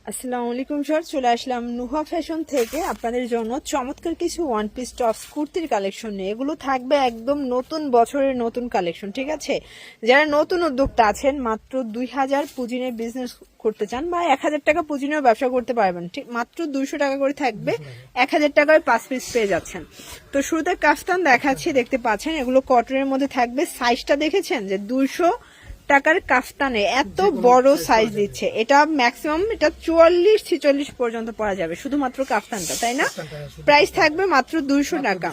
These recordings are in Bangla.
আসসালামু আলাইকুম স্যার, চলে আসলাম নুহা ফ্যাশন থেকে আপনাদের জন্য চমৎকার কিছু ওয়ান পিস টপস কুর্তির কালেকশন নিয়ে। এগুলো থাকবে একদম নতুন বছরের নতুন কালেকশন, ঠিক আছে? যারা নতুন উদ্যোক্তা আছেন, মাত্র 2000 পুঁজি নিয়ে বিজনেস করতে চান বা 1000 টাকা পুঁজি নিয়েও ব্যবসা করতে পারবেন, ঠিক মাত্র 200 টাকা করে থাকবে। 1000 টাকায় 5 পিস পেয়ে যাচ্ছেন। তো শুরুতে কাফতান দেখাচ্ছি, দেখতে পাচ্ছেন এগুলো কটনের মধ্যে থাকবে। সাইজটা দেখেছেন যে 200 টাকার কাফতানে এত বড় সাইজ দিচ্ছে। এটা ম্যাক্সিমাম এটা 44-46 পর্যন্ত পরা যাবে, শুধুমাত্র কাফতানটা, তাই না? প্রাইস থাকবে মাত্র 200 টাকা।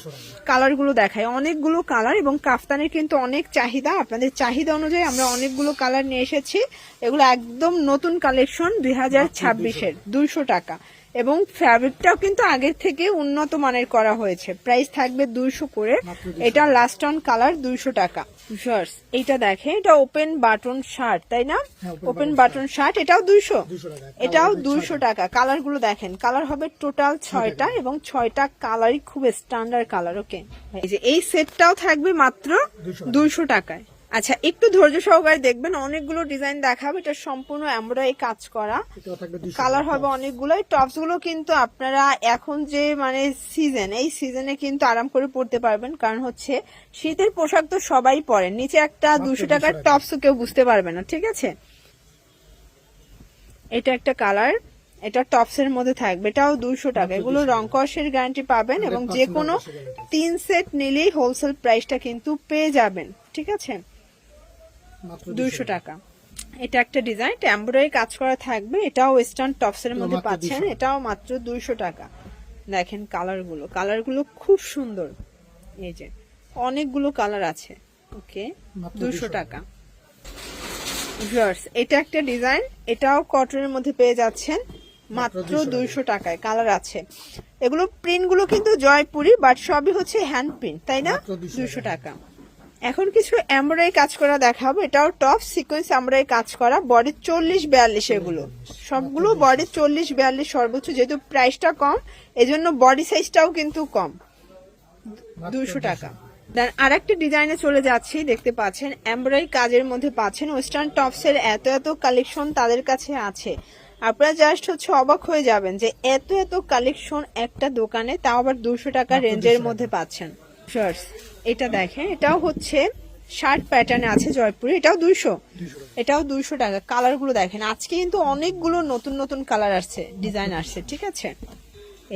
কালার গুলো দেখায়, অনেকগুলো কালার, এবং কাফতানের কিন্তু অনেক চাহিদা। আপনাদের চাহিদা অনুযায়ী আমরা অনেকগুলো কালার নিয়ে এসেছি। এগুলো একদম নতুন কালেকশন 2026-এর। 200 টাকা, এবং ফ্যাব্রিকটাও কিন্তু আগের থেকে উন্নত মানের করা হয়েছে। প্রাইস থাকবে 200 করে। এটা লাস্ট অন কালার 200 টাকা। শর্টস এইটা দেখে, এটা ওপেন বাটন শার্ট, তাই না? ওপেন বাটন শার্ট, এটাও 200, এটাও 200 টাকা। কালার গুলো দেখেন, কালার হবে টোটাল 6টা, এবং 6টা কালারই খুব স্ট্যান্ডার্ড কালার। ওকে, এই যে এই সেটটাও থাকবে মাত্র 200 টাকায়। আচ্ছা, একটু ধৈর্য সহকারে দেখবেন, অনেকগুলো ডিজাইন দেখাবো। এটা সম্পূর্ণ এমব্রয়ডারি কাজ করা, কালার হবে অনেকগুলো। টপস গুলো কিন্তু আপনারা এখন যে মানে সিজন, এই সিজনে কিন্তু আরাম করে পরতে পারবেন, কারণ হচ্ছে শীতের পোশাক তো সবাই পরেন। নিচে একটা 200 টাকার টপসও কেউ বুঝতে পারবে না, ঠিক আছে? এটা একটা কালার, এটা টপসের মধ্যে থাকবে, এটাও 200 টাকা। এগুলো রং কষের গ্যারান্টি পাবেন, এবং যে কোনো 3 সেট নিলেই হোলসেল প্রাইসটা কিন্তু পেয়ে যাবেন, ঠিক আছে? 200 টাকা। এটা একটা ডিজাইন, এমব্রয়ডারি কাজ করা থাকবে। এটাও ওয়েস্টার্ন টপস এর মধ্যে পাচ্ছেন, এটাও মাত্র 200 টাকা। দেখেন কালারগুলো খুব সুন্দর। এই যে অনেকগুলো কালার আছে। ওকে, 200 টাকা। ভিউয়ার্স, এটা একটা ডিজাইন, এটাও কটনের মধ্যে পেয়ে যাচ্ছেন মাত্র 200 টাকায়। কালার আছে। এগুলো প্রিন্টগুলো কিন্তু জয়পুরি, বাট সবই হচ্ছে হ্যান্ড প্রিন্ট, তাই না? 200 টাকা। এখন কিছু এমব্রয়ডারি কাজ করা দেখাবো। এটাও টপ সিকোয়েন্স এমব্রয়ডারি কাজ করা, বডি 40-42। এগুলো সবগুলো বডি 40-42 সর্বোচ্চ, যেহেতু প্রাইসটা কম এজন্য বডি সাইজটাও কিন্তু কম। 200 টাকা। দেন আরেকটা ডিজাইনে চলে যাচ্ছি, দেখতে পাচ্ছেন এমব্রয়ডারি কাজের মধ্যে পাচ্ছেন ওয়েস্টার্ন টপস এর এত কালেকশন তাদের কাছে আছে। আপনারা জাস্ট হচ্ছে অবাক হয়ে যাবেন যে এত কালেকশন একটা দোকানে, তাও আবার 200 টাকা রেঞ্জের মধ্যে পাচ্ছেন। এটা দেখেন, এটাও হচ্ছে শার্ট প্যাটার্নে আছে জয়পুরে, এটাও 200, এটাও 200 টাকা। কালার গুলো দেখেন, আজকে কিন্তু অনেকগুলো নতুন কালার আসছে, ডিজাইন আসছে, ঠিক আছে?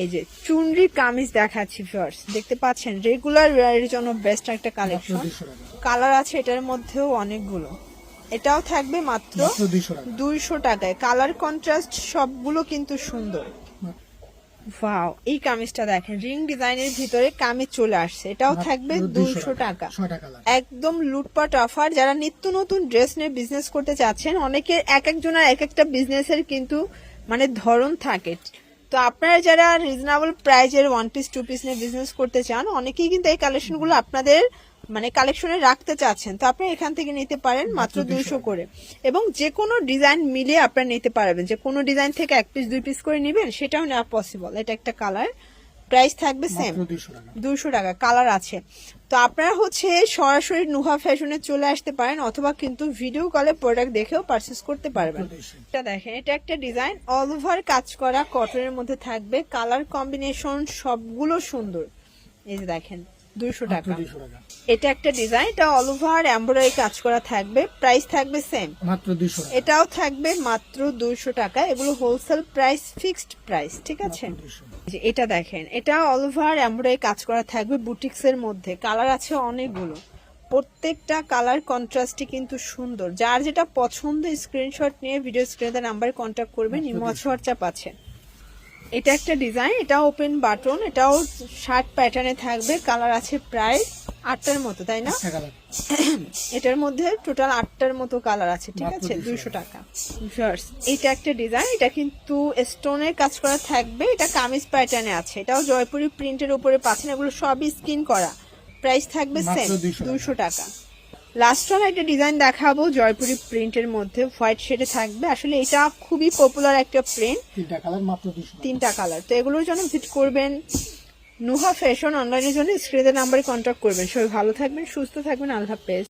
এই যে চুনরি কামিজ দেখাচ্ছি ফার্স্ট, দেখতে পাচ্ছেন রেগুলার ওয়্যারের জন্য বেস্ট একটা কালেকশন। কালার আছে এটার মধ্যেও অনেকগুলো। এটাও থাকবে মাত্র 200 টাকায়। কালার কন্ট্রাস্ট সবগুলো কিন্তু সুন্দর। ওয়াও, এই কামিজটা দেখেন, রিং ডিজাইনের ভিতরে কামিজ চলে আসছে, এটাও থাকবে 200 টাকা। একদম লুটপাট অফার। যারা নিত্য নতুন ড্রেস নিয়ে বিজনেস করতে চাচ্ছেন, অনেকের একজনের এক একটা বিজনেসের কিন্তু মানে ধরন থাকে। তো আপনারা যারা রিজনেবল প্রাইজের ওয়ান পিস টু পিস নিয়ে বিজনেস করতে চান, অনেকেই কিন্তু এই কালেকশনগুলো আপনাদের মানে কালেকশনে রাখতে চাচ্ছেন, তো আপনি এখান থেকে নিতে পারেন মাত্র 200 করে। এবং যে কোনো ডিজাইন মিলিয়ে আপনারা নিতে পারবেন, যে কোনো ডিজাইন থেকে 1 পিস 2 পিস করে নেবেন সেটাও নেওয়া পসিবল। এটা একটা কালার, প্রাইস থাকবে সেম 200 টাকা। কালার আছে। তো আপনারা হচ্ছে সরাসরি নুহা ফ্যাশনে চলে আসতে পারেন, অথবা কিন্তু ভিডিও কলে প্রোডাক্ট দেখেও পারচেজ করতে পারবেন। এটা দেখেন, এটা একটা ডিজাইন, অল ওভার কাজ করা কটনের মধ্যে থাকবে। কালার কম্বিনেশন সবগুলো সুন্দর। এই যে দেখেন, 200 টাকা। এটা একটা ডিজাইন, এটা অল ওভার এমব্রয়ডারি কাজ করা থাকবে। প্রাইস থাকবে সেম মাত্র 200। এটাও থাকবে মাত্র 200 টাকা। এগুলো হোলসেল প্রাইস, ফিক্সড প্রাইস, ঠিক আছে? এটা দেখেন, এটা অল ওভার এমব্রয়ডারি কাজ করা থাকবে বুটিক্স এর মধ্যে। কালার আছে অনেকগুলো, প্রত্যেকটা কালার কন্ট্রাস্টই কিন্তু সুন্দর। যার যেটা পছন্দ স্ক্রিনশট নিয়ে ভিডিও স্ক্রিনে নাম্বারে কন্ট্যাক্ট করবেন, ইমো হোয়াটসঅ্যাপ আছে। এটা একটা ডিজাইন, এটা ওপেন বাটন, এটাও শার্ট প্যাটার্নে থাকবে। কালার আছে প্রায় 8টার মতো, তাই না? এটার মধ্যে টোটাল 8টার মতো কালার আছে, ঠিক আছে? 200 টাকা। এটা একটা ডিজাইন, এটা কিন্তু স্টোনের কাজ করা থাকবে। এটা কামিজ প্যাটার্নে আছে, এটাও জয়পুরি প্রিন্টের উপরে পাচ্ছেন। এগুলো সবই স্কিন করা। প্রাইস থাকবে সেম 200 টাকা। লাস্ট ওয়ান একটা ডিজাইন দেখাবো জয়পুরি প্রিন্টের মধ্যে, হোয়াইট শেডে থাকবে। আসলে এটা খুবই পপুলার একটা প্রিন্ট, 3টা কালার। তো এগুলোর জন্য ভিজিট করবেন নুহা ফ্যাশন অনলাইনের জন্য স্ক্রিনের নাম্বারে কন্ট্যাক্ট করবেন। সবাই ভালো থাকবেন, সুস্থ থাকবেন, আল্লাহ হাফেজ।